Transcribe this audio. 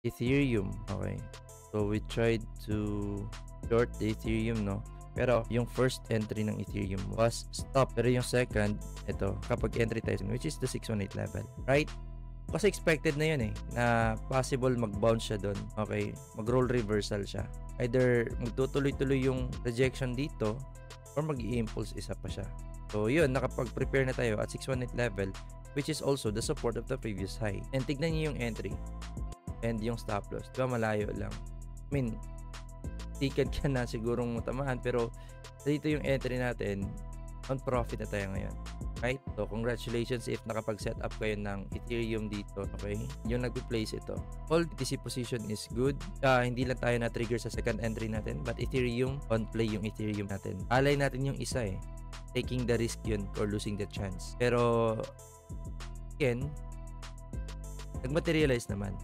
Ethereum. Okay. So we tried to short the Ethereum, no? Pero yung first entry ng Ethereum was stop. Pero yung second, ito, kapag entry tayo, which is the 618 level, right? Kasi expected na yun eh, na possible mag-bounce siya doon. Okay, mag-roll reversal siya. Either magtutuloy-tuloy yung rejection dito or mag-i-impulse isa pa siya. So yun, nakapag-prepare na tayo at 618 level, which is also the support of the previous high. And tignan niyo yung entry and yung stop loss. Diba malayo lang? I mean, ticket ka na sigurong matamaan, pero dito yung entry natin, on profit na tayo ngayon. Right? So, congratulations if nakapag-set up kayo ng Ethereum dito. Okay? Yung nag-place ito. All DC position is good. Hindi lang tayo na-trigger sa second entry natin, but Ethereum, on play yung Ethereum natin. Alay natin yung isa eh. Taking the risk yun or losing the chance. Pero, again, nag-materialize naman.